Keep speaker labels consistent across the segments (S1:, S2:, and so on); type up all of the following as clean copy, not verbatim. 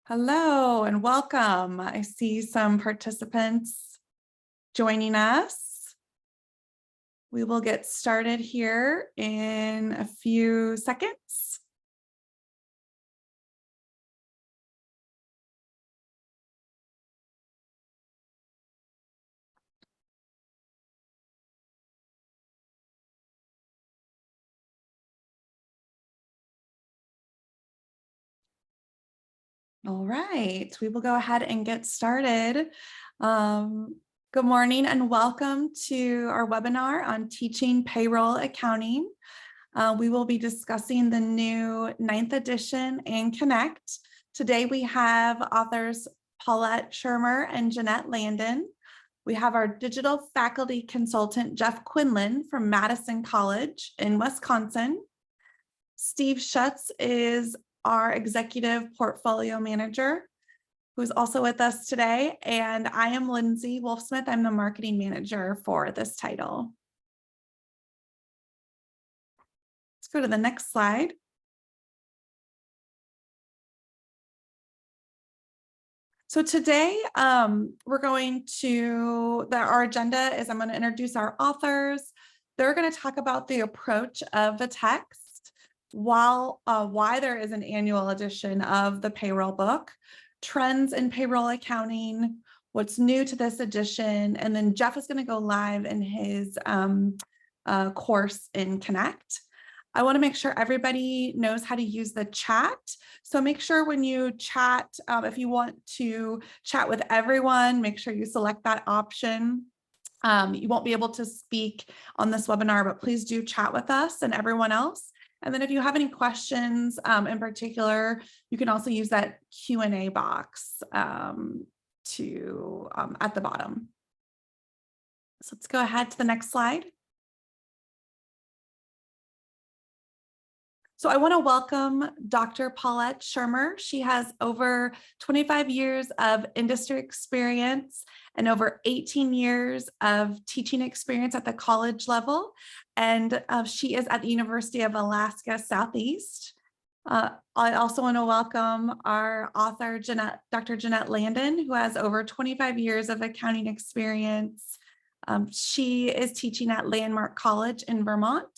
S1: Hello and welcome. I see some participants joining us. We will get started here in a few seconds. All right, we will go ahead and get started. Good morning and welcome to our webinar on teaching payroll accounting. We will be discussing the new 9th edition and Connect. Today we have authors Paulette Schirmer and Jeanette Landon. We have our digital faculty consultant, Jeff Quinlan from Madison College in Wisconsin. Steve Schutz is our executive portfolio manager, who's also with us today. And I am Lindsay Wolfsmith. I'm the marketing manager for this title. Let's go to the next slide. So today we're going to, our agenda is I'm going to introduce our authors. They're going to talk about the approach of the text, why there is an annual edition of the payroll book, trends in payroll accounting, what's new to this edition, and then Jeff is going to go live in his course in Connect. I want to make sure everybody knows how to use the chat. So make sure when you chat, if you want to chat with everyone, make sure you select that option. You won't be able to speak on this webinar, but please do chat with us and everyone else. And then if you have any questions in particular, you can also use that Q&A box at the bottom. So let's go ahead to the next slide. So I want to welcome Dr. Paulette Schirmer. She has over 25 years of industry experience and over 18 years of teaching experience at the college level. And she is at the University of Alaska Southeast. I also want to welcome our author, Dr. Jeanette Landon, who has over 25 years of accounting experience. She is teaching at Landmark College in Vermont.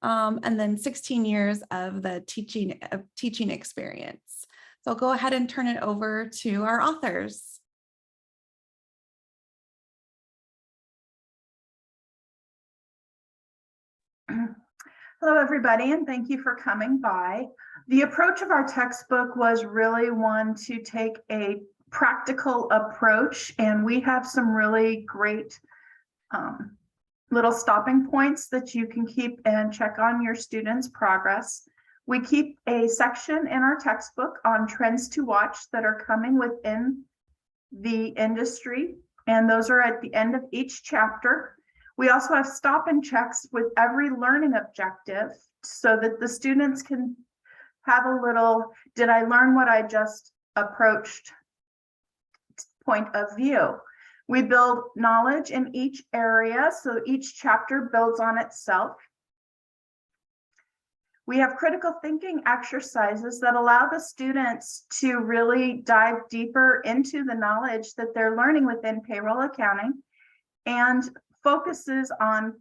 S1: And then 16 years of the teaching experience. So I'll go ahead and turn it over to our authors.
S2: Hello, everybody, and thank you for coming by. The approach of our textbook was really one to take a practical approach, and we have some really great little stopping points that you can keep and check on your students' progress. We keep a section in our textbook on trends to watch that are coming within the industry, and those are at the end of each chapter. We also have stop and checks with every learning objective so that the students can have a little, did I learn what I just approached point of view. We build knowledge in each area, so each chapter builds on itself. We have critical thinking exercises that allow the students to really dive deeper into the knowledge that they're learning within payroll accounting, and focuses on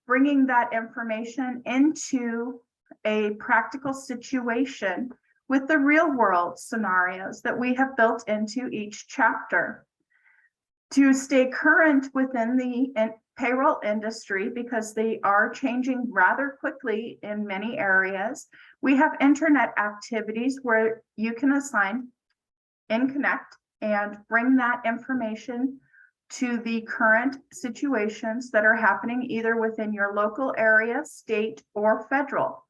S2: bringing that information into a practical situation with the real world scenarios that we have built into each chapter. To stay current within the payroll industry, because they are changing rather quickly in many areas, we have internet activities where you can assign in Connect and bring that information to the current situations that are happening either within your local area, state, or federal.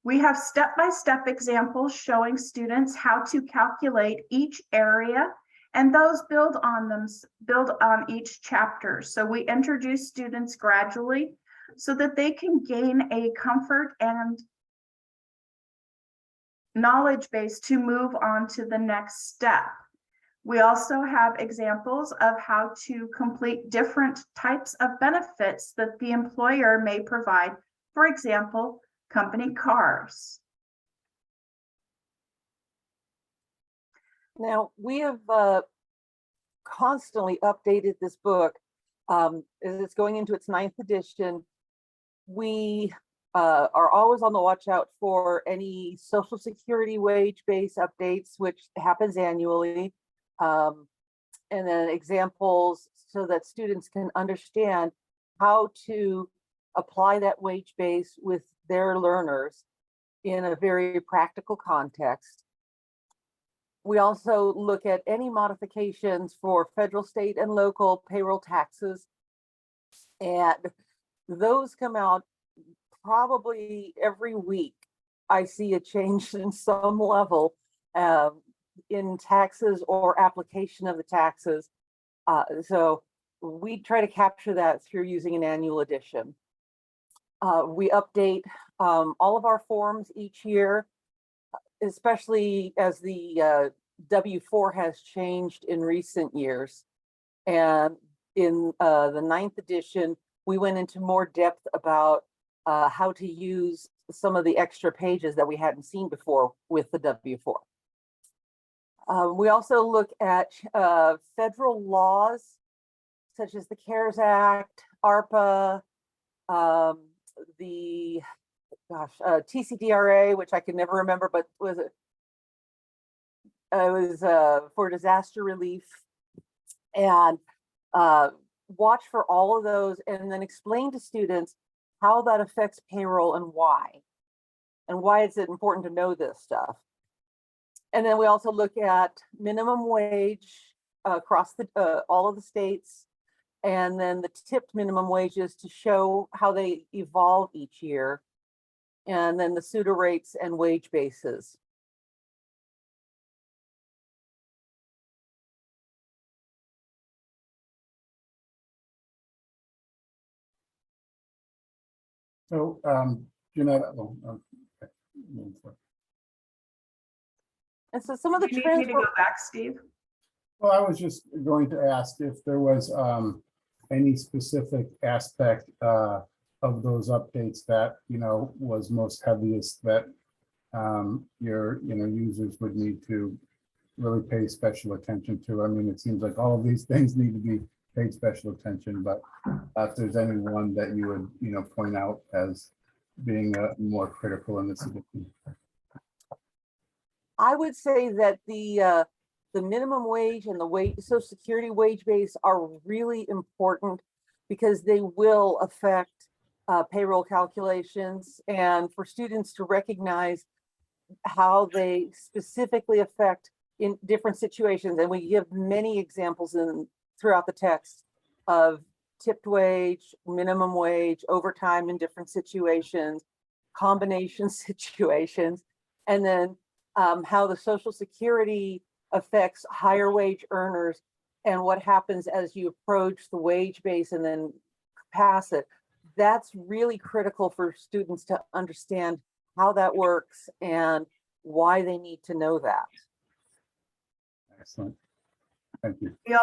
S2: We have step-by-step examples showing students how to calculate each area, and those build on each chapter. So we introduce students gradually so that they can gain a comfort and knowledge base to move on to the next step. We also have examples of how to complete different types of benefits that the employer may provide. For example, company cars.
S3: Now, we have constantly updated this book. As it's going into its 9th edition. We are always on the watch out for any Social Security wage base updates, which happens annually. And then examples so that students can understand how to apply that wage base with their learners in a very practical context. We also look at any modifications for federal, state, and local payroll taxes. And those come out probably every week. I see a change in some level in taxes or application of the taxes. So we try to capture that through using an annual edition. We update all of our forms each year, especially as the W-4 has changed in recent years. And in the 9th edition, we went into more depth about how to use some of the extra pages that we hadn't seen before with the W-4. We also look at federal laws, such as the CARES Act, ARPA, the TCDRA, which I can never remember, but was it was for disaster relief, and watch for all of those and then explain to students how that affects payroll and why is it important to know this stuff. And then we also look at minimum wage across all of the states, and then the tipped minimum wages to show how they evolve each year, and then the pseudo rates and wage bases.
S4: So, Jeanette,
S3: And so some of the
S2: Do you need me to go back, Steve?
S4: well, I was just going to ask if there was any specific aspect of those updates that, was most heaviest that your, users would need to really pay special attention to. I mean, it seems like all of these things need to be paid special attention, but if there's any one that you would, point out as being more critical in this edition.
S3: I would say that the minimum wage and the Social Security wage base are really important because they will affect payroll calculations, and for students to recognize how they specifically affect in different situations. And we give many examples throughout the text of tipped wage, minimum wage, overtime in different situations, combination situations, and then how the Social Security affects higher wage earners and what happens as you approach the wage base and then pass it. That's really critical for students to understand how that works and why they need to know that.
S4: Excellent. Thank you.
S2: We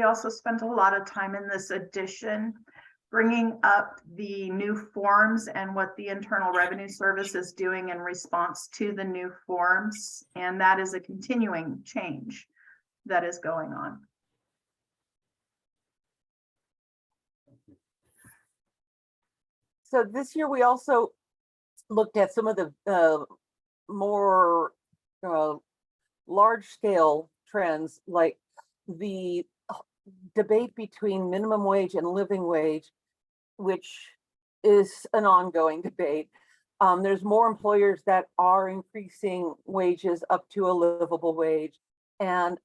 S2: also spent a lot of time in this edition bringing up the new forms and what the Internal Revenue Service is doing in response to the new forms. And that is a continuing change that is going on.
S3: So this year we also looked at some of the more large scale trends, like the debate between minimum wage and living wage, which is an ongoing debate. There's more employers that are increasing wages up to a livable wage. And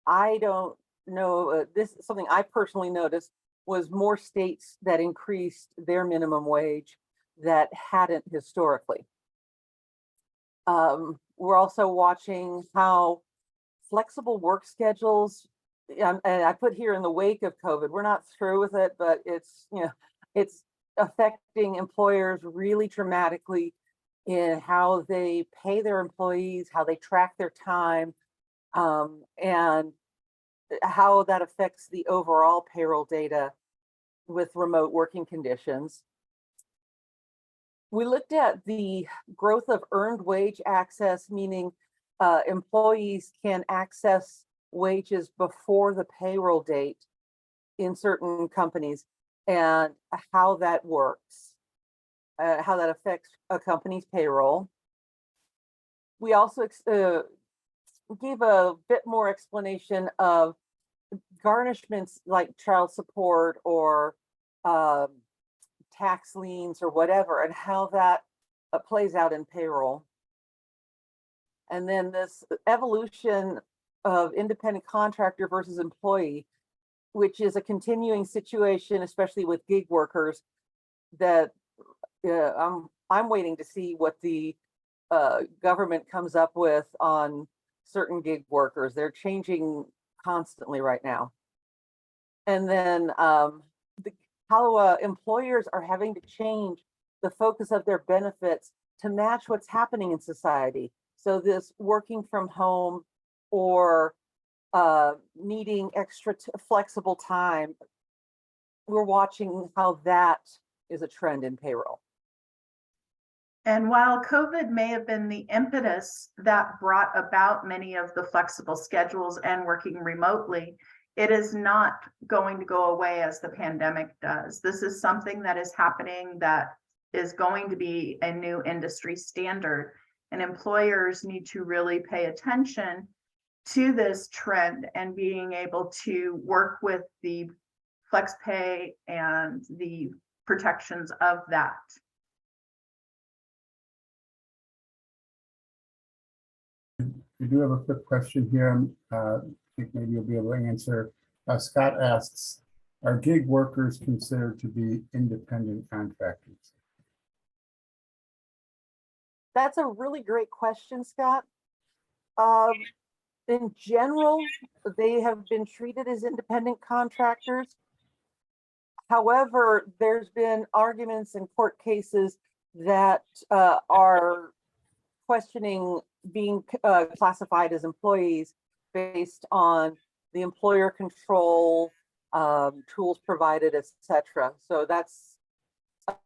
S3: I don't know, this is something I personally noticed, was more states that increased their minimum wage that hadn't historically. We're also watching how flexible work schedules, and I put here in the wake of COVID, we're not through with it, but it's, it's affecting employers really dramatically in how they pay their employees, how they track their time, and how that affects the overall payroll data with remote working conditions. We looked at the growth of earned wage access, meaning employees can access wages before the payroll date in certain companies, and how that works, how that affects a company's payroll. We also gave a bit more explanation of garnishments like child support or tax liens or whatever, and how that plays out in payroll. And then this evolution of independent contractor versus employee, which is a continuing situation, especially with gig workers, that I'm waiting to see what the government comes up with on certain gig workers. They're changing constantly right now. And then how employers are having to change the focus of their benefits to match what's happening in society. So this working from home or needing extra flexible time, we're watching how that is a trend in payroll.
S2: And while COVID may have been the impetus that brought about many of the flexible schedules and working remotely, it is not going to go away as the pandemic does. This is something that is happening that is going to be a new industry standard, and employers need to really pay attention to this trend and being able to work with the flex pay and the protections of that.
S4: We do have a quick question here. I think maybe you'll be able to answer. Scott asks, are gig workers considered to be independent contractors?
S3: That's a really great question, Scott. In general, they have been treated as independent contractors. However, there's been arguments in court cases that are questioning being classified as employees based on the employer control, tools provided, etc. So that's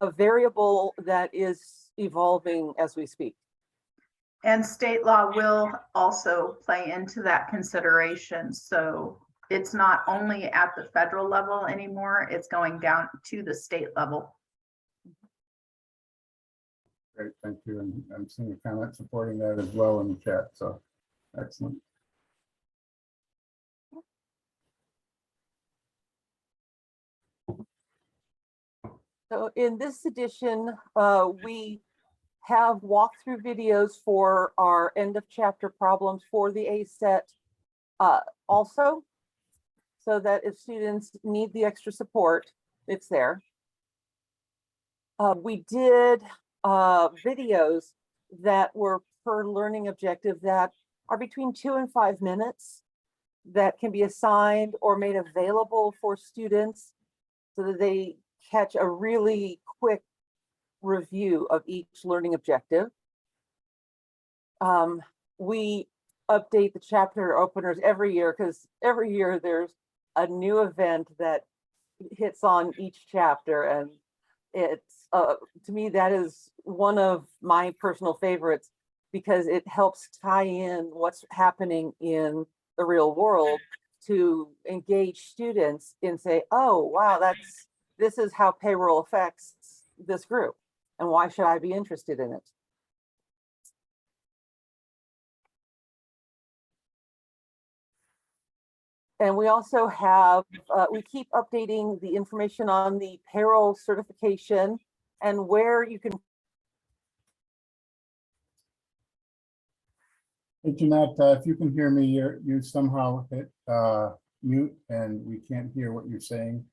S3: a variable that is evolving as we speak.
S2: And state law will also play into that consideration. So it's not only at the federal level anymore, it's going down to the state level.
S4: Great, thank you. And I'm seeing a comment supporting that as well in the chat. So excellent.
S3: So in this edition, we have walkthrough videos for our end of chapter problems for the ASET also, so that if students need the extra support, it's there. We did videos that were per learning objective that are between 2 and 5 minutes that can be assigned or made available for students so that they catch a really quick review of each learning objective. We update the chapter openers every year because every year there's a new event that hits on each chapter, and it's to me that is one of my personal favorites because it helps tie in what's happening in the real world to engage students and say, oh wow, this is how payroll affects this group, and why should I be interested in it? And we also have, we keep updating the information on the payroll certification and where you can.
S4: Hey, Jeanette, if you can hear me, you somehow hit mute and we can't hear what you're saying.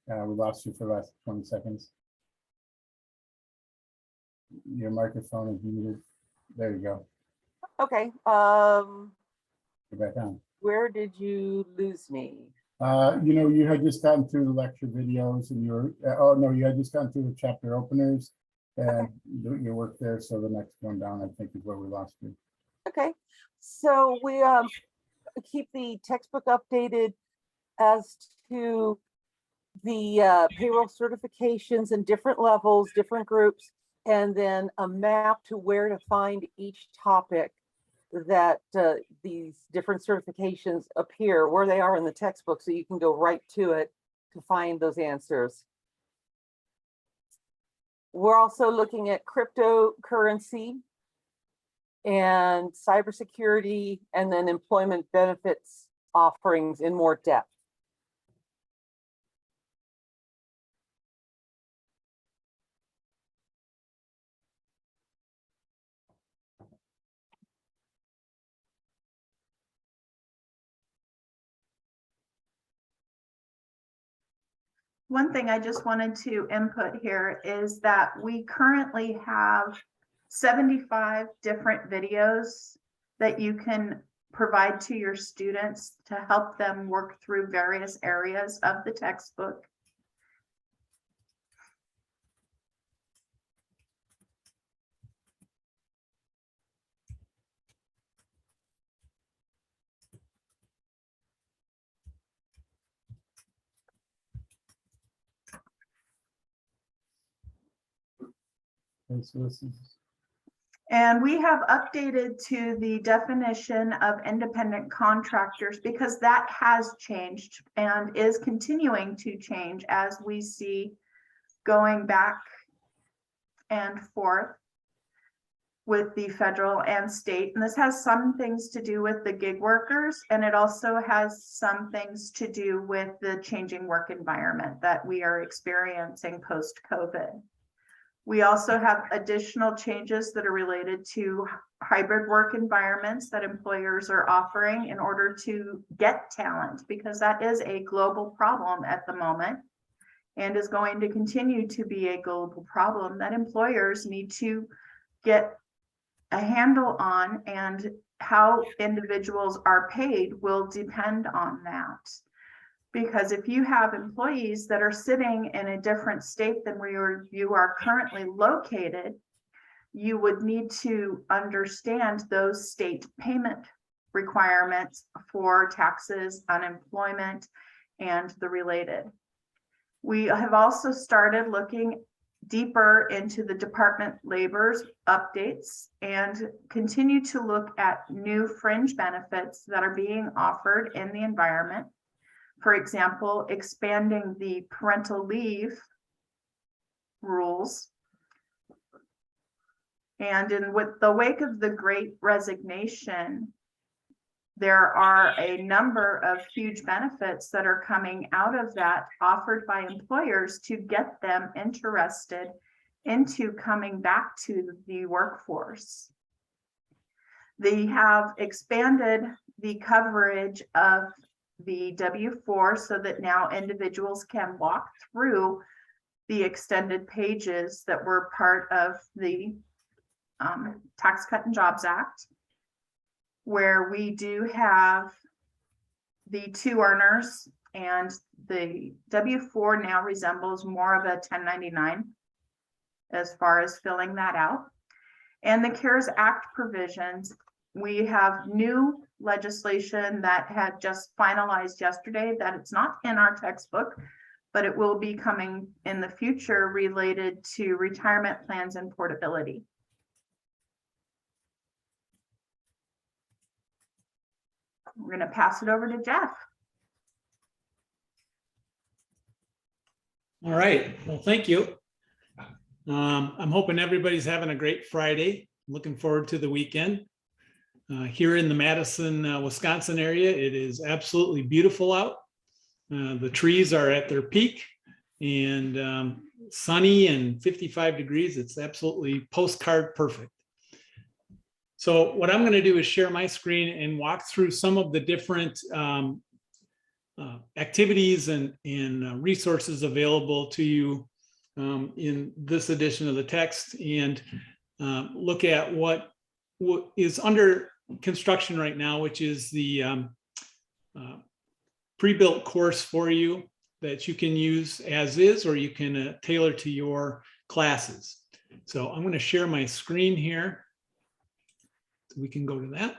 S4: We lost you for the last 20 seconds. Your microphone is muted. There you go.
S3: Okay.
S4: Go back on.
S3: Where did you lose me?
S4: You know, you had just gotten through the lecture videos and you're, oh no, you had just gotten through the chapter openers and your work there. So the next one down, I think, is where we lost you.
S3: Okay. So we keep the textbook updated as to the payroll certifications and different levels, different groups, and then a map to where to find each topic that these different certifications appear where they are in the textbook, so you can go right to it to find those answers. We're also looking at cryptocurrency and cybersecurity, and then employment benefits offerings in more depth.
S2: One thing I just wanted to input here is that we currently have 75 different videos that you can provide to your students to help them work through various areas of the textbook.
S4: Okay, so this is,
S2: And we have updated to the definition of independent contractors because that has changed and is continuing to change as we see going back and forth with the federal and state. And this has some things to do with the gig workers, and it also has some things to do with the changing work environment that we are experiencing post-COVID. We also have additional changes that are related to hybrid work environments that employers are offering in order to get talent, because that is a global problem at the moment and is going to continue to be a global problem that employers need to get a handle on, and how individuals are paid will depend on that. Because if you have employees that are sitting in a different state than where you are currently located, you would need to understand those state payment requirements for taxes, unemployment, and the related. We have also started looking deeper into the department labor's updates and continue to look at new fringe benefits that are being offered in the environment. For example, expanding the parental leave rules. And with the wake of the Great Resignation, there are a number of huge benefits that are coming out of that, offered by employers to get them interested into coming back to the workforce. They have expanded the coverage of the W-4 so that now individuals can walk through the extended pages that were part of the Tax Cut and Jobs Act, where we do have the two earners, and the W-4 now resembles more of a 1099 as far as filling that out. And the CARES Act provisions, we have new legislation that had just finalized yesterday that it's not in our textbook, but it will be coming in the future related to retirement plans and portability. We're going to pass it over to Jeff.
S5: All right, well, thank you. I'm hoping everybody's having a great Friday. Looking forward to the weekend. Here in the Madison, Wisconsin area, it is absolutely beautiful out. The trees are at their peak and sunny and 55 degrees. It's absolutely postcard perfect. So what I'm going to do is share my screen and walk through some of the different activities and resources available to you in this edition of the text, and look at what is under construction right now, which is the pre-built course for you that you can use as is, or you can tailor to your classes. So I'm going to share my screen here. So we can go to that.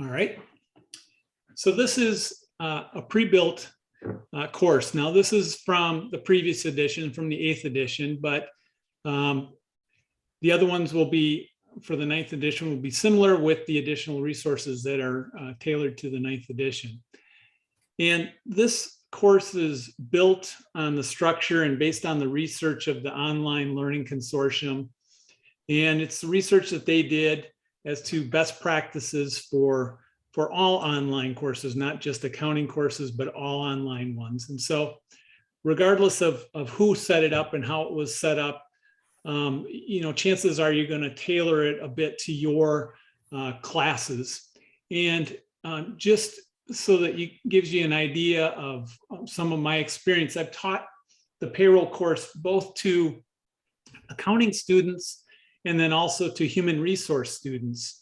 S5: All right. So this is a pre-built course. Now this is from the previous edition, from the 8th edition, but the other ones will be, for the 9th edition, will be similar with the additional resources that are tailored to the 9th edition. And this course is built on the structure and based on the research of the Online Learning Consortium. And it's the research that they did as to best practices for all online courses, not just accounting courses, but all online ones. And so regardless of who set it up and how it was set up, chances are you're going to tailor it a bit to your classes. And just so that it gives you an idea of some of my experience, I've taught the payroll course both to accounting students and then also to human resource students.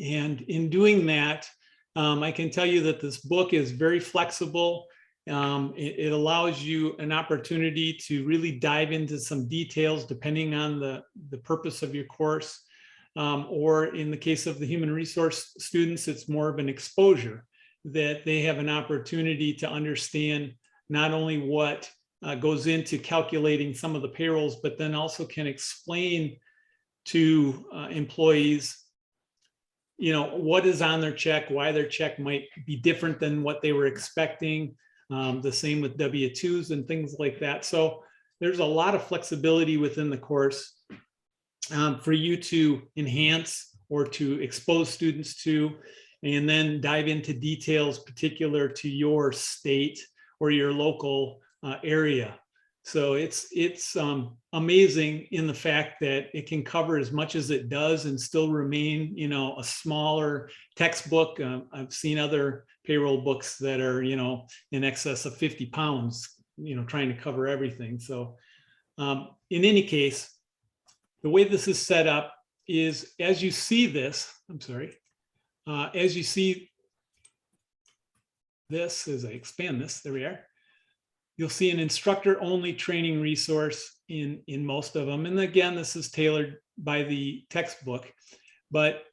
S5: And in doing that, I can tell you that this book is very flexible. It allows you an opportunity to really dive into some details depending on the purpose of your course. Or in the case of the human resource students, it's more of an exposure that they have an opportunity to understand not only what goes into calculating some of the payrolls, but then also can explain to employees, what is on their check, why their check might be different than what they were expecting. The same with W-2s and things like that. So there's a lot of flexibility within the course for you to enhance or to expose students to, and then dive into details particular to your state or your local area. So it's amazing in the fact that it can cover as much as it does and still remain, a smaller textbook. I've seen other payroll books that are, in excess of 50 pounds, trying to cover everything. So in any case, the way this is set up is as you see this, as you see this, as I expand this, there we are. You'll see an instructor-only training resource in most of them. And again, this is tailored by the textbook. But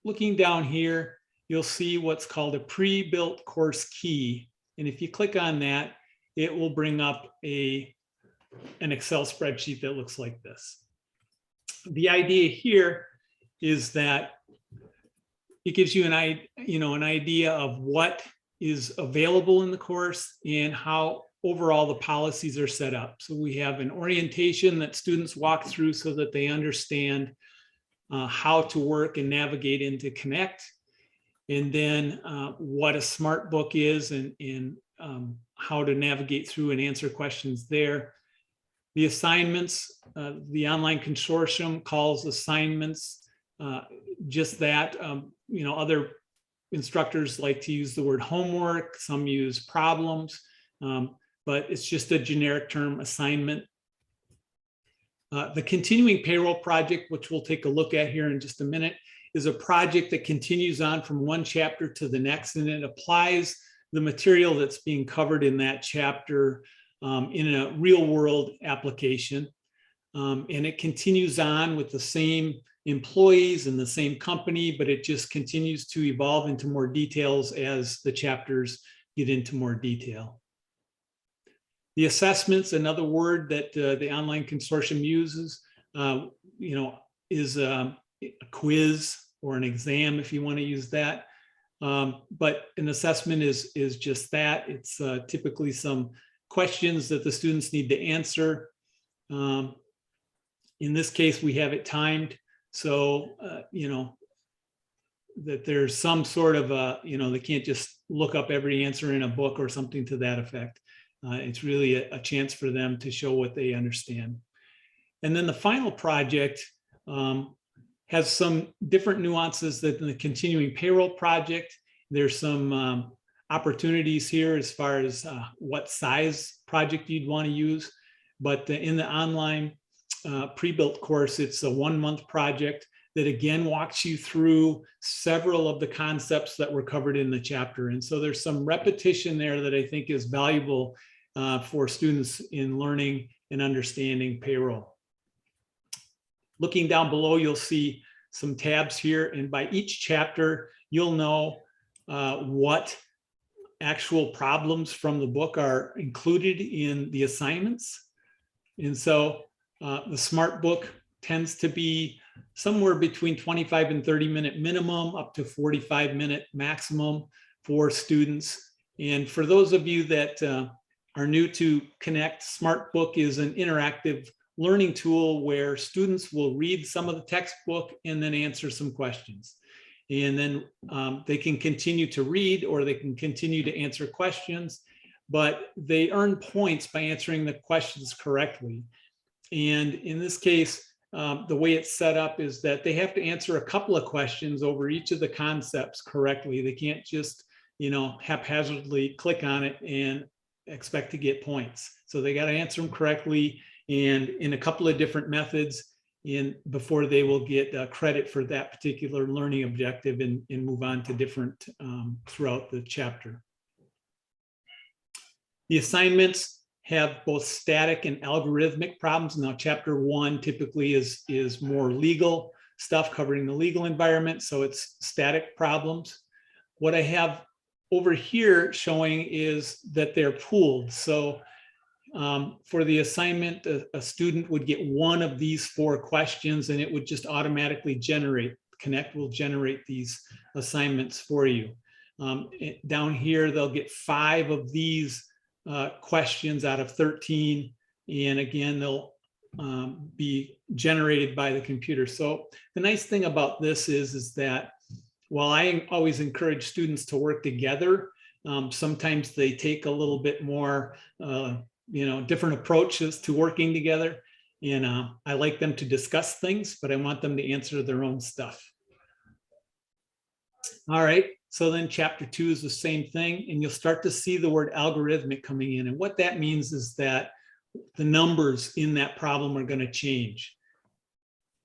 S5: looking down here, you'll see what's called a pre-built course key. And if you click on that, it will bring up an Excel spreadsheet that looks like this. The idea here is that it gives you an idea of what is available in the course and how overall the policies are set up. So we have an orientation that students walk through so that they understand how to work and navigate into Connect, and then what a smart book is and how to navigate through and answer questions there. The assignments, the online consortium calls assignments just that. Other instructors like to use the word homework, some use problems, but it's just a generic term, assignment. The continuing payroll project, which we'll take a look at here in just a minute, is a project that continues on from one chapter to the next, and it applies the material that's being covered in that chapter in a real world application. And it continues on with the same employees and the same company, but it just continues to evolve into more details as the chapters get into more detail. The assessments, another word that the online consortium uses, is a quiz or an exam, if you want to use that. But an assessment is just that. It's typically some questions that the students need to answer. In this case, we have it timed. So, that there's some sort of they can't just look up every answer in a book or something to that effect. It's really a chance for them to show what they understand. And then the final project has some different nuances than the continuing payroll project. There's some opportunities here as far as what size project you'd want to use. But in the online pre-built course, it's a 1-month project that again walks you through several of the concepts that were covered in the chapter. And so there's some repetition there that I think is valuable for students in learning and understanding payroll. Looking down below, you'll see some tabs here, and by each chapter, you'll know what actual problems from the book are included in the assignments. And so the Smart Book tends to be somewhere between 25 and 30-minute minimum, up to 45-minute maximum for students. And for those of you that are new to Connect, Smart Book is an interactive learning tool where students will read some of the textbook and then answer some questions. And then they can continue to read or they can continue to answer questions, but they earn points by answering the questions correctly. And in this case, the way it's set up is that they have to answer a couple of questions over each of the concepts correctly. They can't just, haphazardly click on it and expect to get points. So they got to answer them correctly and in a couple of different methods before they will get credit for that particular learning objective and move on to different throughout the chapter. The assignments have both static and algorithmic problems. Now, chapter 1 typically is more legal stuff, covering the legal environment, so it's static problems. What I have over here showing is that they're pooled. So for the assignment, a student would get one of these 4 questions and it would just automatically generate. Connect will generate these assignments for you. Down here, they'll get 5 of these questions out of 13. And again, they'll be generated by the computer. So the nice thing about this is that while I always encourage students to work together, sometimes they take a little bit more, different approaches to working together. And I like them to discuss things, but I want them to answer their own stuff. All right, so then chapter 2 is the same thing, and you'll start to see the word algorithmic coming in. And what that means is that the numbers in that problem are going to change.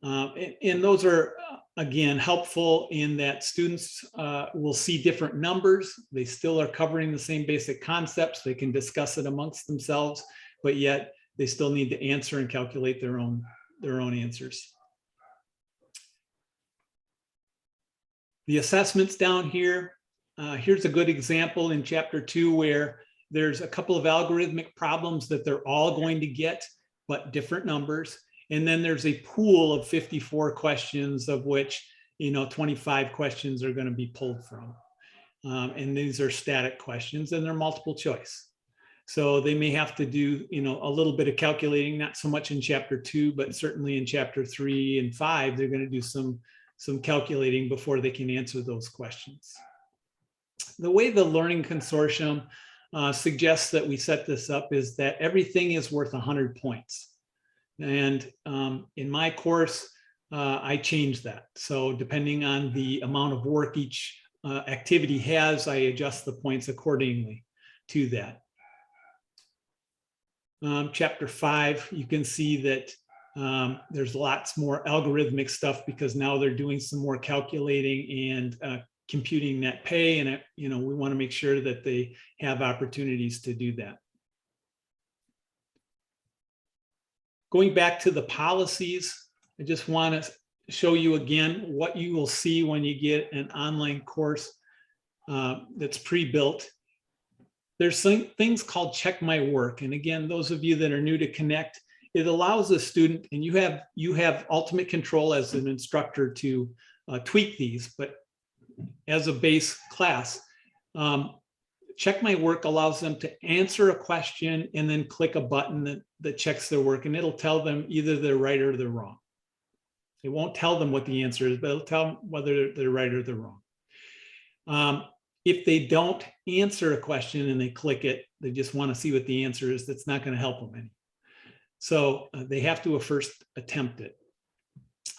S5: And those are, again, helpful in that students will see different numbers. They still are covering the same basic concepts. They can discuss it amongst themselves, but yet they still need to answer and calculate their own answers. The assessments down here, here's a good example in chapter 2 where there's a couple of algorithmic problems that they're all going to get, but different numbers. And then there's a pool of 54 questions of which, 25 questions are going to be pulled from. And these are static questions and they're multiple choice. So they may have to do, a little bit of calculating, not so much in chapter 2, but certainly in chapter 3 and 5, they're going to do some calculating before they can answer those questions. The way the Learning Consortium suggests that we set this up is that everything is worth 100 points. And in my course, I changed that. So depending on the amount of work each activity has, I adjust the points accordingly to that. Chapter 5, you can see that there's lots more algorithmic stuff because now they're doing some more calculating and computing net pay. And, we want to make sure that they have opportunities to do that. Going back to the policies, I just want to show you again what you will see when you get an online course that's pre-built. There's some things called Check My Work. And again, those of you that are new to Connect, it allows the student, and you have ultimate control as an instructor to tweak these, but as a base class, Check My Work allows them to answer a question and then click a button that checks their work, and it'll tell them either they're right or they're wrong. It won't tell them what the answer is, but it'll tell them whether they're right or they're wrong. If they don't answer a question and they click it, they just want to see what the answer is, that's not going to help them any. So they have to first attempt it.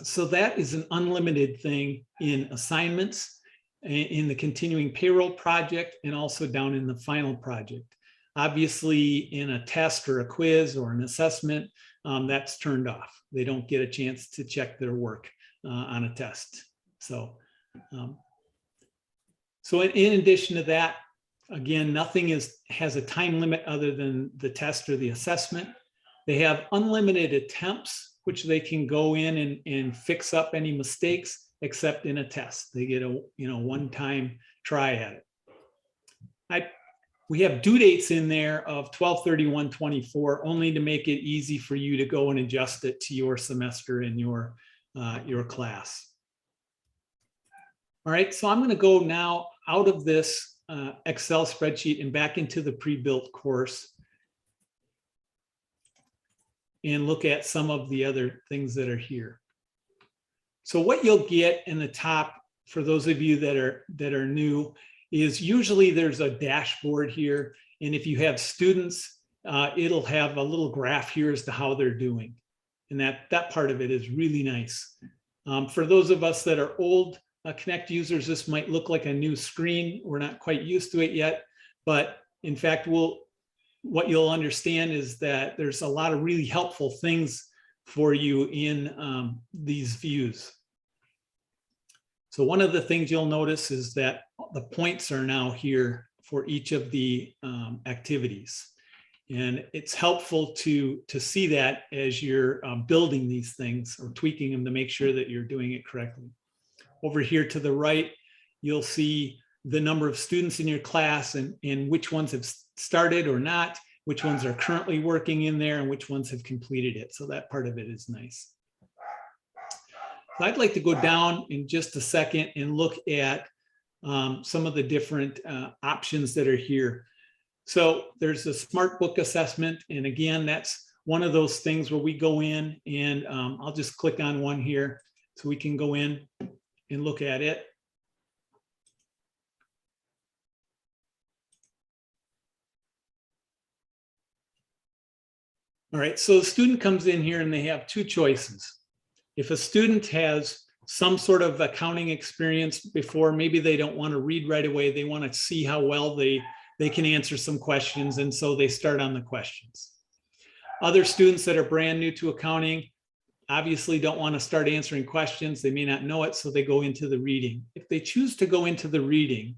S5: So that is an unlimited thing in assignments, in the continuing payroll project, and also down in the final project. Obviously, in a test or a quiz or an assessment, that's turned off. They don't get a chance to check their work on a test. So in addition to that, again, nothing has a time limit other than the test or the assessment. They have unlimited attempts, which they can go in and fix up any mistakes. except in a test. They get a one-time try at it. We have due dates in there of 12/31/24 only to make it easy for you to go and adjust it to your semester and your class. All right, so I'm going to go now out of this Excel spreadsheet and back into the pre-built course and look at some of the other things that are here. So what you'll get in the top, for those of you that are new, is usually there's a dashboard here. And if you have students, it'll have a little graph here as to how they're doing. And that part of it is really nice. For those of us that are old Connect users, this might look like a new screen. We're not quite used to it yet, but in fact, what you'll understand is that there's a lot of really helpful things for you in these views. So one of the things you'll notice is that the points are now here for each of the activities. And it's helpful to see that as you're building these things or tweaking them to make sure that you're doing it correctly. Over here to the right, you'll see the number of students in your class and which ones have started or not, which ones are currently working in there, and which ones have completed it. So that part of it is nice. So I'd like to go down in just a second and look at some of the different options that are here. So there's a smart book assessment. And again, that's one of those things where we go in and I'll just click on one here so we can go in and look at it. All right, so the student comes in here and they have two choices. If a student has some sort of accounting experience before, maybe they don't want to read right away, they want to see how well they can answer some questions, and so they start on the questions. Other students that are brand new to accounting obviously don't want to start answering questions. They may not know it, so they go into the reading. If they choose to go into the reading,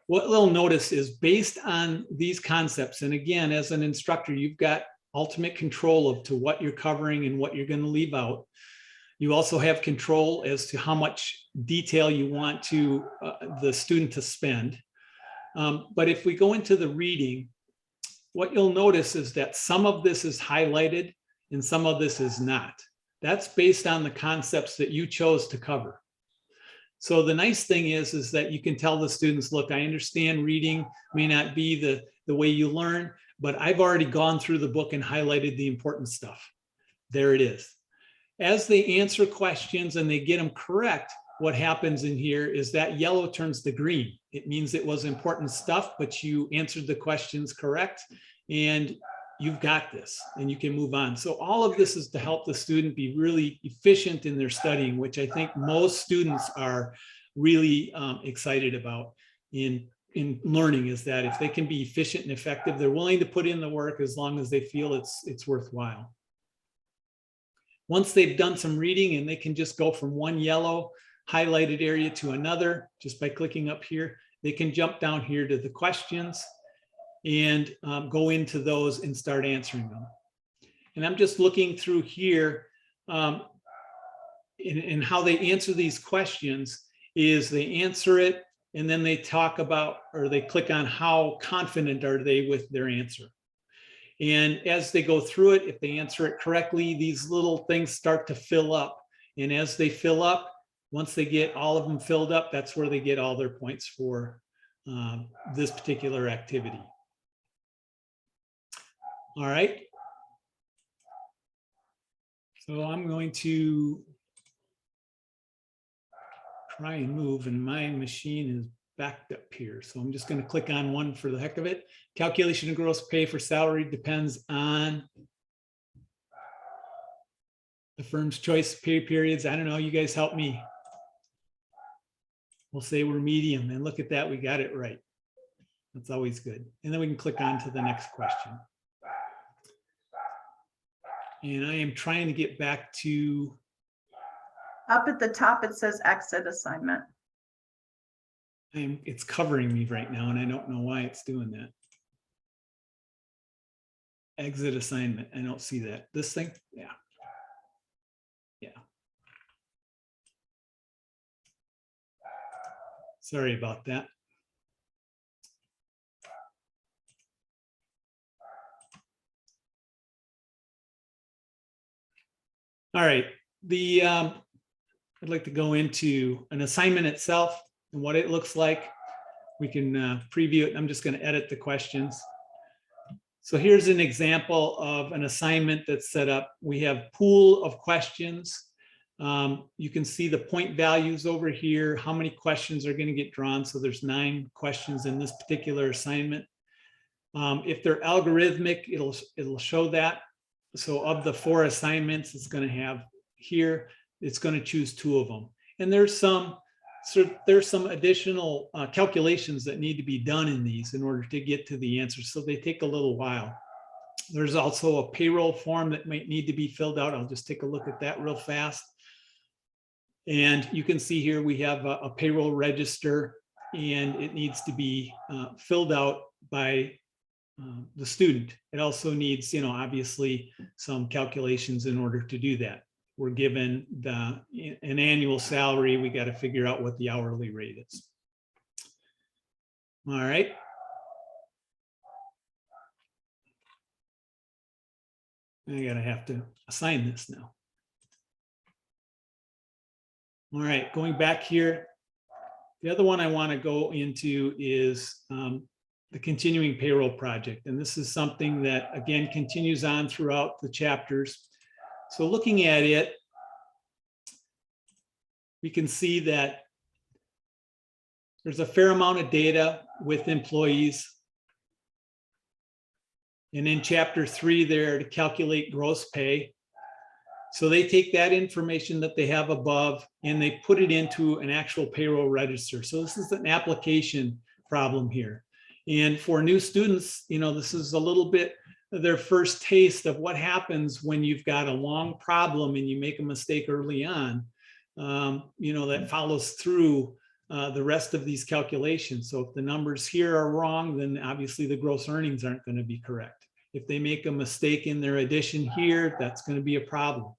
S5: what they'll notice is based on these concepts, and again, as an instructor, you've got ultimate control to what you're covering and what you're going to leave out. You also have control as to how much detail you want the student to spend. But if we go into the reading, what you'll notice is that some of this is highlighted and some of this is not. That's based on the concepts that you chose to cover. So the nice thing is that you can tell the students, look, I understand reading may not be the way you learn, but I've already gone through the book and highlighted the important stuff. There it is. As they answer questions and they get them correct, what happens in here is that yellow turns to green. It means it was important stuff, but you answered the questions correct and you've got this and you can move on. So all of this is to help the student be really efficient in their studying, which I think most students are really excited about in learning, is that if they can be efficient and effective, they're willing to put in the work as long as they feel it's worthwhile. Once they've done some reading and they can just go from one yellow highlighted area to another, just by clicking up here, they can jump down here to the questions and go into those and start answering them. And I'm just looking through here in how they answer these questions is they answer it and then they talk about, or they click on how confident are they with their answer. And as they go through it, if they answer it correctly, these little things start to fill up. And as they fill up, once they get all of them filled up, that's where they get all their points for this particular activity. All right. So I'm going to try and move, and my machine is backed up here. So I'm just going to click on one for the heck of it. Calculation of gross pay for salary depends on the firm's choice of pay periods. I don't know, you guys help me. We'll say we're medium, and look at that, we got it right. That's always good. And then we can click on to the next question. And I am trying to get back to.
S2: Up at the top, it says exit assignment.
S5: It's covering me right now, and I don't know why it's doing that. Exit assignment, I don't see that. This thing, yeah. Yeah. Sorry about that. All right, I'd like to go into an assignment itself and what it looks like. We can preview it. I'm just going to edit the questions. So here's an example of an assignment that's set up. We have pool of questions. You can see the point values over here, how many questions are going to get drawn. So there's 9 questions in this particular assignment. If they're algorithmic, it'll show that. So of the 4 assignments it's going to have here, it's going to choose 2 of them. And there's some additional calculations that need to be done in these in order to get to the answer. So they take a little while. There's also a payroll form that might need to be filled out. I'll just take a look at that real fast. And you can see here we have a payroll register, and it needs to be filled out by the student. It also needs, obviously some calculations in order to do that. We're given an annual salary. We got to figure out what the hourly rate is. All right. have to assign this now. All right, going back here. The other one I want to go into is the continuing payroll project. And this is something that, again, continues on throughout the chapters. So looking at it, we can see that there's a fair amount of data with employees. And in chapter 3, they're to calculate gross pay. So they take that information that they have above and they put it into an actual payroll register. So this is an application problem here. And for new students, this is a little bit their first taste of what happens when you've got a long problem and you make a mistake early on, that follows through the rest of these calculations. So if the numbers here are wrong, then obviously the gross earnings aren't going to be correct. If they make a mistake in their addition here, that's going to be a problem.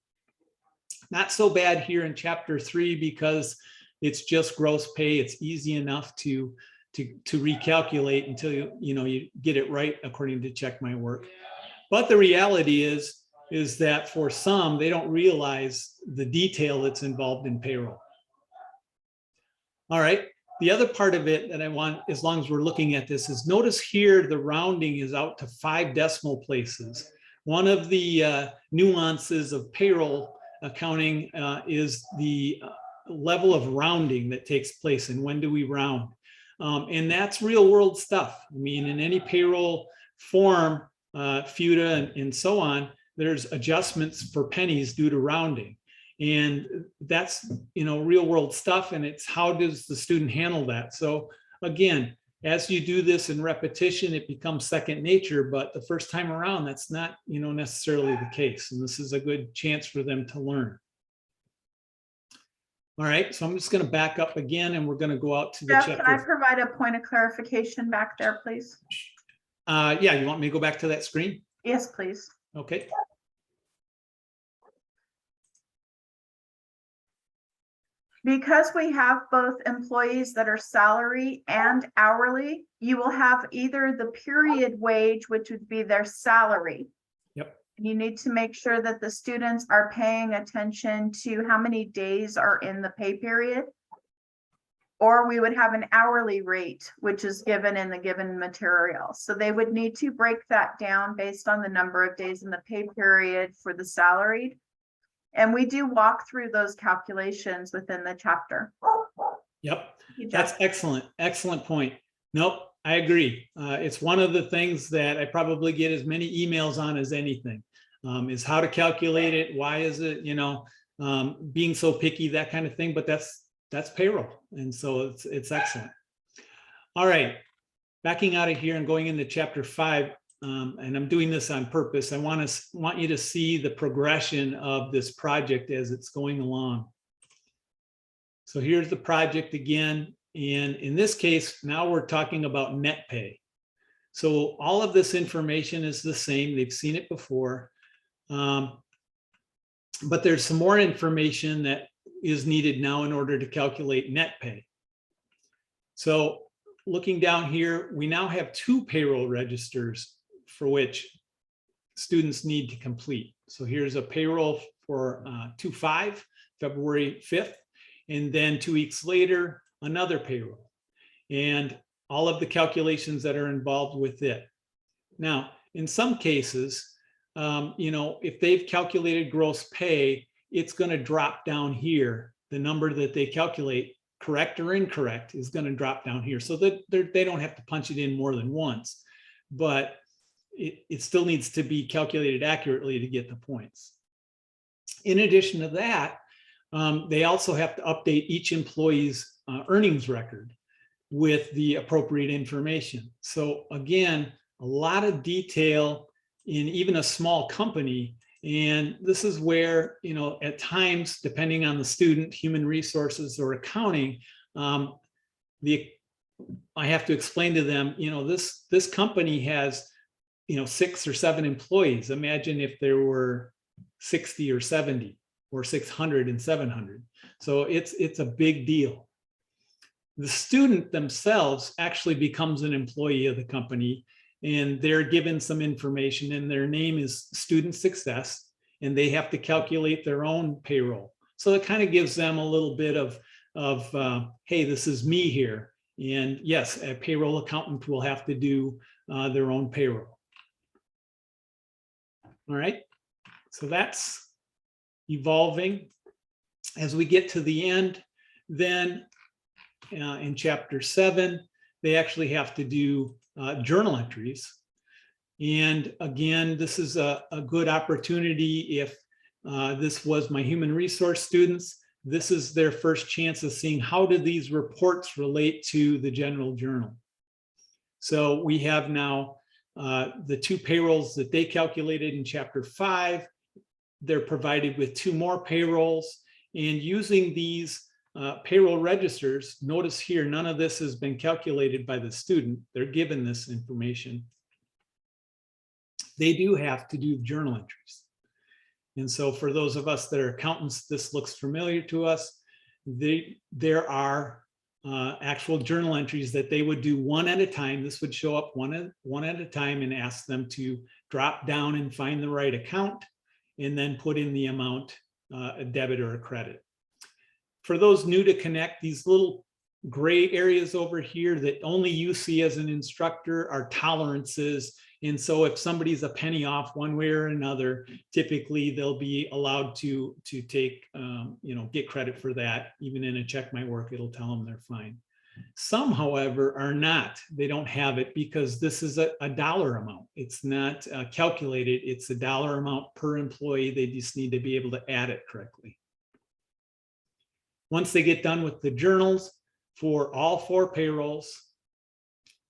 S5: Not so bad here in chapter 3 because it's just gross pay. It's easy enough to recalculate until you get it right according to Check My Work. But the reality is that for some, they don't realize the detail that's involved in payroll. All right. The other part of it that I want, as long as we're looking at this, is notice here the rounding is out to 5 decimal places. One of the nuances of payroll accounting is the level of rounding that takes place and when do we round. And that's real world stuff. I mean, in any payroll form, FUTA and so on, there's adjustments for pennies due to rounding. And that's, real world stuff. And it's how does the student handle that? So again, as you do this in repetition, it becomes second nature, but the first time around, that's not, necessarily the case. And this is a good chance for them to learn. All right, so I'm just going to back up again and we're going to go out to the
S2: Jeff,
S5: chapter.
S2: can I provide a point of clarification back there, please?
S5: Yeah, you want me to go back to that screen?
S2: Yes, please.
S5: Okay.
S2: Because we have both employees that are salary and hourly, you will have either the period wage, which would be their salary.
S5: Yep.
S2: You need to make sure that the students are paying attention to how many days are in the pay period. Or we would have an hourly rate, which is given in the given material. So they would need to break that down based on the number of days in the pay period for the salaried. And we do walk through those calculations within the chapter.
S5: Yep, that's excellent. Excellent point. Nope, I agree. It's one of the things that I probably get as many emails on as anything, is how to calculate it. Why is it, being so picky, that kind of thing. But that's payroll. And so it's excellent. All right, backing out of here and going into chapter 5. And I'm doing this on purpose. I want you to see the progression of this project as it's going along. So here's the project again. And in this case, now we're talking about net pay. So all of this information is the same. They've seen it before. But there's some more information that is needed now in order to calculate net pay. So looking down here, we now have 2 payroll registers for which students need to complete. So here's a payroll for 2/5, February 5th, and then 2 weeks later, another payroll, and all of the calculations that are involved with it. Now, in some cases, if they've calculated gross pay, it's going to drop down here. The number that they calculate, correct or incorrect, is going to drop down here, so that they don't have to punch it in more than once, but it still needs to be calculated accurately to get the points. In addition to that, they also have to update each employee's earnings record with the appropriate information. So again, a lot of detail in even a small company. And this is where, at times, depending on the student, human resources or accounting, I have to explain to them, this company has, 6 or 7 employees. Imagine if there were 60 or 70 or 600 and 700. So it's a big deal. The student themselves actually becomes an employee of the company, and they're given some information, and their name is Student Success, and they have to calculate their own payroll. So it kind of gives them a little bit of hey, this is me here. And yes, a payroll accountant will have to do their own payroll. All right, so that's evolving. As we get to the end, then in chapter 7, they actually have to do journal entries. And again, this is a good opportunity. If this was my human resource students, this is their first chance of seeing how do these reports relate to the general journal. So we have now the 2 payrolls that they calculated in chapter 5. They're provided with 2 more payrolls, and using these payroll registers, notice here, none of this has been calculated by the student. They're given this information. They do have to do journal entries. And so for those of us that are accountants, this looks familiar to us. There are actual journal entries that they would do one at a time. This would show up one at a time and ask them to drop down and find the right account and then put in the amount, a debit or a credit. For those new to Connect, these little gray areas over here that only you see as an instructor are tolerances. And so if somebody's a penny off one way or another, typically they'll be allowed to take, get credit for that. Even in a check my work, it'll tell them they're fine. Some, however, are not. They don't have it because this is a dollar amount. It's not calculated. It's a dollar amount per employee. They just need to be able to add it correctly. Once they get done with the journals for all 4 payrolls,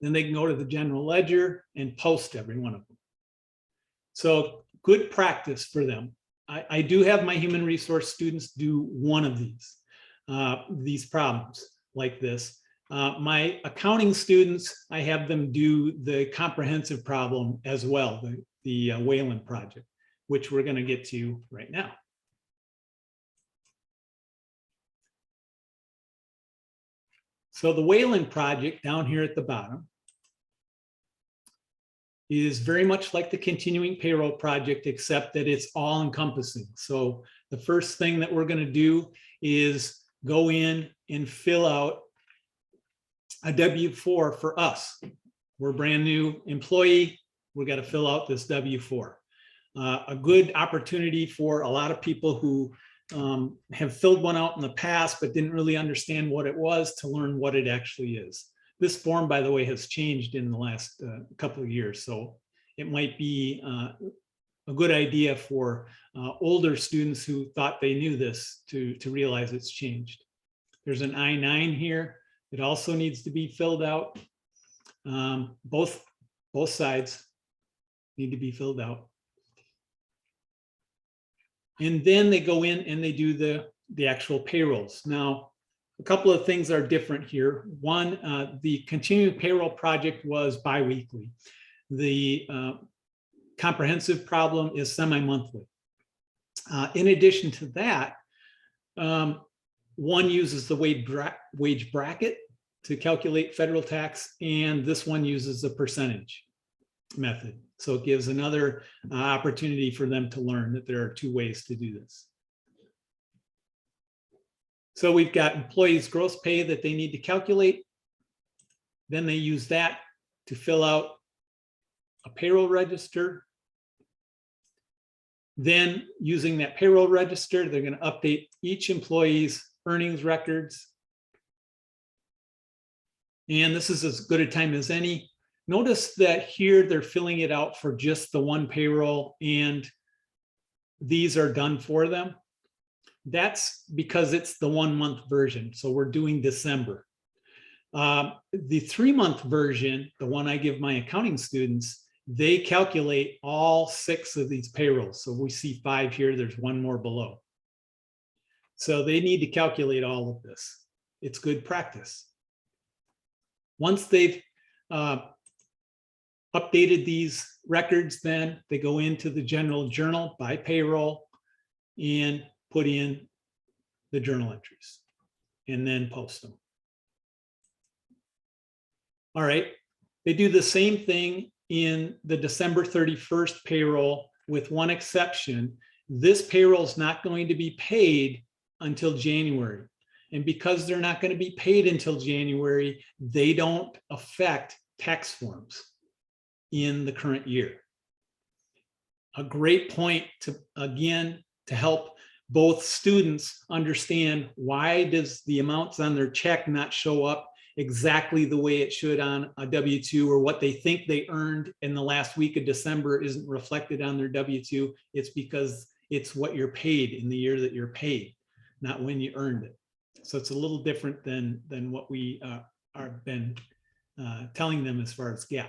S5: then they can go to the general ledger and post every one of them. So good practice for them. I do have my human resource students do one of these problems like this. My accounting students, I have them do the comprehensive problem as well, the Weyland project, which we're going to get to right now. So the Weyland project down here at the bottom is very much like the continuing payroll project, except that it's all encompassing. So the first thing that we're going to do is go in and fill out a W-4 for us. We're a brand new employee. We got to fill out this W-4. A good opportunity for a lot of people who have filled one out in the past, but didn't really understand what it was, to learn what it actually is. This form, by the way, has changed in the last couple of years. So it might be a good idea for older students who thought they knew this to realize it's changed. There's an I-9 here. It also needs to be filled out. Both sides need to be filled out. And then they go in and they do the actual payrolls. Now, a couple of things are different here. One, the continuing payroll project was bi-weekly. The comprehensive problem is semi-monthly. In addition to that, one uses the wage bracket to calculate federal tax, and this one uses the percentage method. So it gives another opportunity for them to learn that there are two ways to do this. So we've got employees' gross pay that they need to calculate. Then they use that to fill out a payroll register. Then using that payroll register, they're going to update each employee's earnings records. And this is as good a time as any. Notice that here they're filling it out for just the one payroll, and these are done for them. That's because it's the 1 month version. So we're doing December. The 3-month version, the one I give my accounting students, they calculate all 6 of these payrolls. So we see 5 here, there's 1 more below. So they need to calculate all of this. It's good practice. Once they've updated these records, then they go into the general journal by payroll and put in the journal entries and then post them. All right, they do the same thing in the December 31st payroll with one exception. This payroll is not going to be paid until January. And because they're not going to be paid until January, they don't affect tax forms in the current year. A great point to, again, to help both students understand why does the amounts on their check not show up exactly the way it should on a W-2, or what they think they earned in the last week of December isn't reflected on their W-2. It's because it's what you're paid in the year that you're paid, not when you earned it. So it's a little different than what we are been telling them as far as GAAP.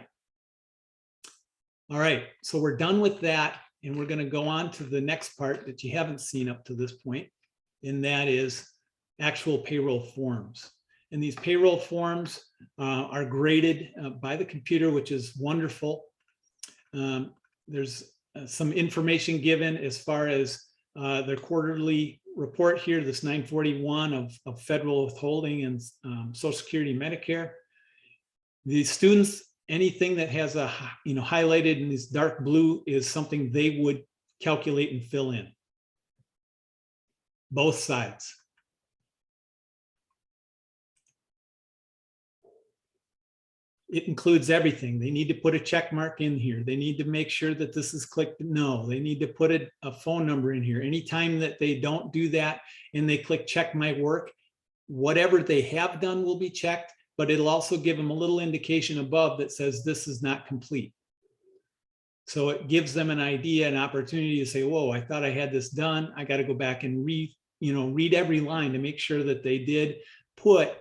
S5: All right, so we're done with that, and we're going to go on to the next part that you haven't seen up to this point, and that is actual payroll forms. And these payroll forms are graded by the computer, which is wonderful. There's some information given as far as their quarterly report here, this 941 of federal withholding and Social Security, Medicare. The students, anything that has a highlighted in this dark blue is something they would calculate and fill in. Both sides. It includes everything. They need to put a check mark in here. They need to make sure that this is clicked no. They need to put a phone number in here. Anytime that they don't do that and they click check my work, whatever they have done will be checked, but it'll also give them a little indication above that says this is not complete. So it gives them an idea, an opportunity to say, whoa, I thought I had this done. I got to go back and read every line to make sure that they did put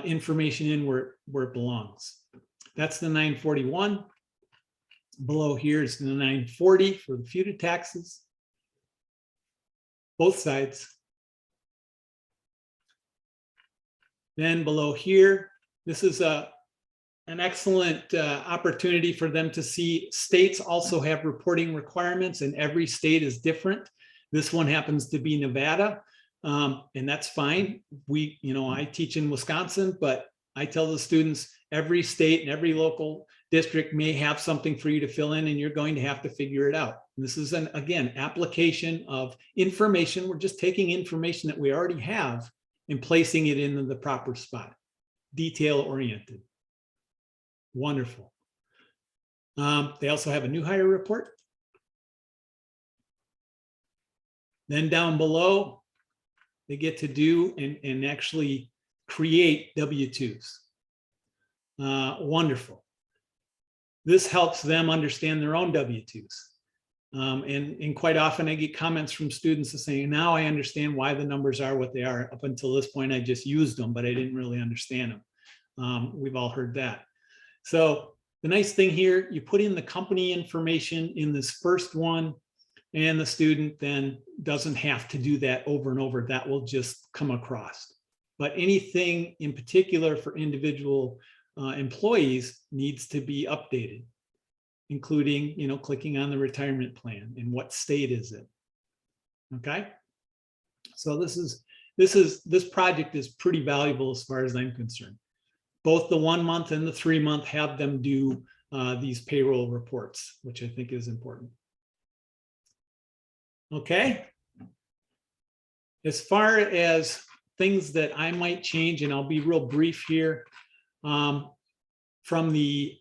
S5: information in where it belongs. That's the 941. Below here is the 940 for the future taxes. Both sides. Then below here, this is an excellent opportunity for them to see states also have reporting requirements, and every state is different. This one happens to be Nevada, and that's fine. I teach in Wisconsin, but I tell the students every state and every local district may have something for you to fill in, and you're going to have to figure it out. And this is again, application of information. We're just taking information that we already have and placing it in the proper spot. Detail oriented. Wonderful. They also have a new hire report. Then down below, they get to do and actually create W-2s. Wonderful. This helps them understand their own W-2s. And quite often I get comments from students saying, now I understand why the numbers are what they are. Up until this point, I just used them, but I didn't really understand them. We've all heard that. So the nice thing here, you put in the company information in this first one, and the student then doesn't have to do that over and over. That will just come across. But anything in particular for individual employees needs to be updated, including, clicking on the retirement plan and what state is it. Okay. So this project is pretty valuable as far as I'm concerned. both the 1 month and the 3 month, have them do these payroll reports, which I think is important. Okay. As far as things that I might change, and I'll be real brief here, from the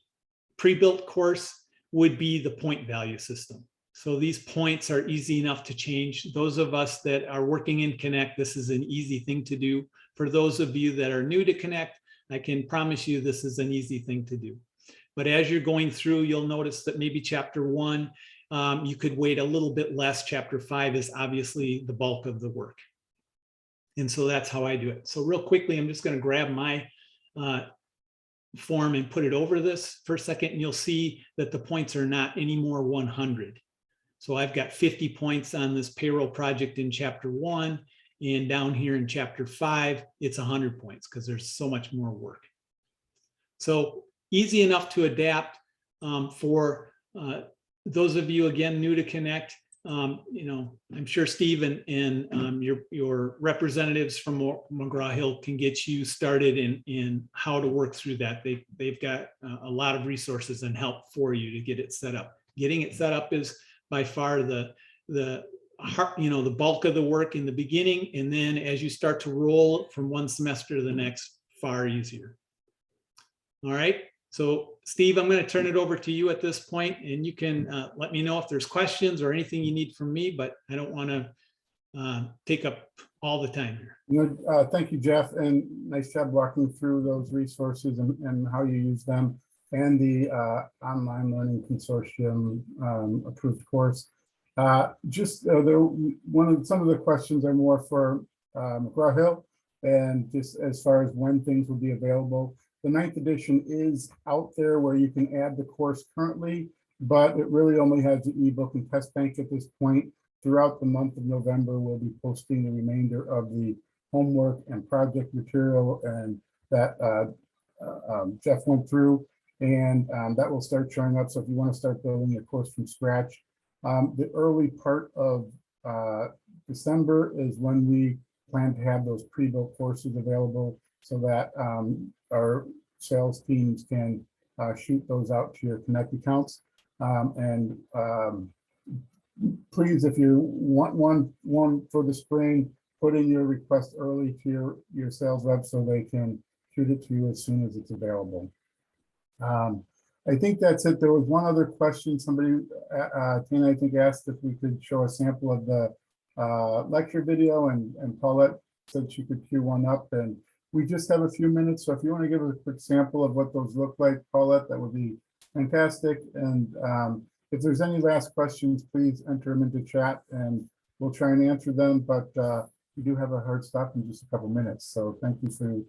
S5: pre-built course would be the point value system. So these points are easy enough to change. Those of us that are working in Connect, this is an easy thing to do. For those of you that are new to Connect, I can promise you this is an easy thing to do. But as you're going through, you'll notice that maybe chapter 1, you could wait a little bit less. Chapter 5 is obviously the bulk of the work. And so that's how I do it. So real quickly, I'm just going to grab my form and put it over this for a second, and you'll see that the points are not anymore 100. So I've got 50 points on this payroll project in chapter 1, and down here in chapter 5, it's 100 points because there's so much more work. So easy enough to adapt for those of you, again, new to Connect. I'm sure Steve and your representatives from McGraw-Hill can get you started in how to work through that. They've got a lot of resources and help for you to get it set up. Getting it set up is by far the bulk of the work in the beginning, and then as you start to roll from one semester to the next, far easier. All right. So Steve, I'm going to turn it over to you at this point, and you can let me know if there's questions or anything you need from me, but I don't want to take up all the time here.
S4: Thank you, Jeff, and nice job walking through those resources and how you use them, and the online learning consortium approved course. Some of the questions are more for McGraw-Hill, and just as far as when things will be available. The 9th edition is out there where you can add the course currently, but it really only has the ebook and test bank at this point. Throughout the month of November, we'll be posting the remainder of the homework and project material and that Jeff went through, and that will start showing up. So if you want to start building your course from scratch, the early part of December is when we plan to have those pre-built courses available, so that our sales teams can shoot those out to your Connect accounts. Please, if you want one for the spring, put in your request early to your sales rep so they can shoot it to you as soon as it's available. I think that's it. There was one other question. Somebody, Tina, I think, asked if we could show a sample of the lecture video, and Paulette said she could queue one up, and we just have a few minutes. So if you want to give us a quick sample of what those look like, Paulette, that would be fantastic. And if there's any last questions, please enter them into chat and we'll try and answer them. But we do have a hard stop in just a couple minutes. So thank you for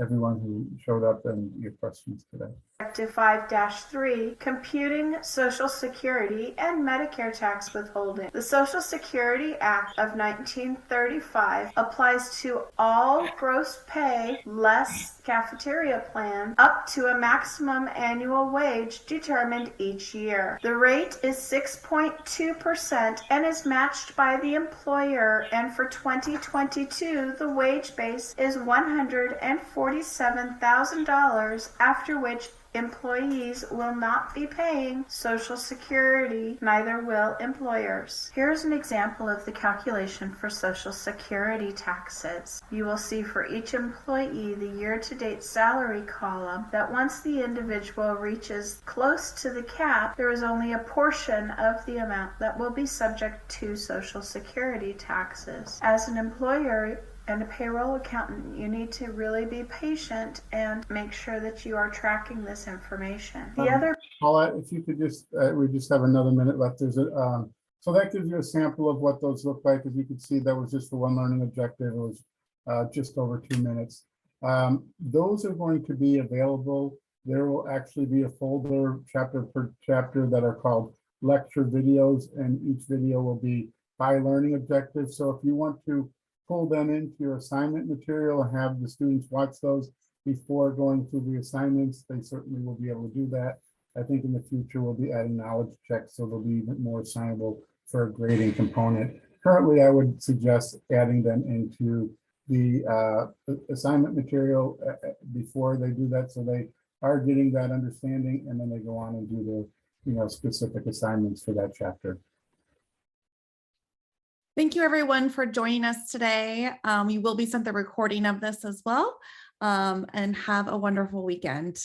S4: everyone who showed up and your questions today.
S2: Directive 5-3, Computing Social Security and Medicare Tax Withholding. The Social Security Act of 1935 applies to all gross pay less cafeteria plan up to a maximum annual wage determined each year. The rate is 6.2% and is matched by the employer, and for 2022 the wage base is $147,000, after which employees will not be paying Social Security, neither will employers. Here's an example of the calculation for Social Security taxes. You will see for each employee the year-to-date salary column that once the individual reaches close to the cap, there is only a portion of the amount that will be subject to Social Security taxes. As an employer and a payroll accountant, you need to really be patient and make sure that you are tracking this information. The other,
S4: Paulette, if you could just, we just have another minute left. There's a, so that gives you a sample of what those look like. As you can see, that was just for one learning objective. It was just over 2 minutes. Those are going to be available. There will actually be a folder chapter per chapter that are called lecture videos, and each video will be by learning objective. So if you want to pull them into your assignment material and have the students watch those before going through the assignments, they certainly will be able to do that. I think in the future we'll be adding knowledge checks, so they'll be even more assignable for a grading component. Currently, I would suggest adding them into assignment material before they do that, so they are getting that understanding, and then they go on and do the, specific assignments for that chapter.
S1: Thank you, everyone, for joining us today. You will be sent the recording of this as well, and have a wonderful weekend.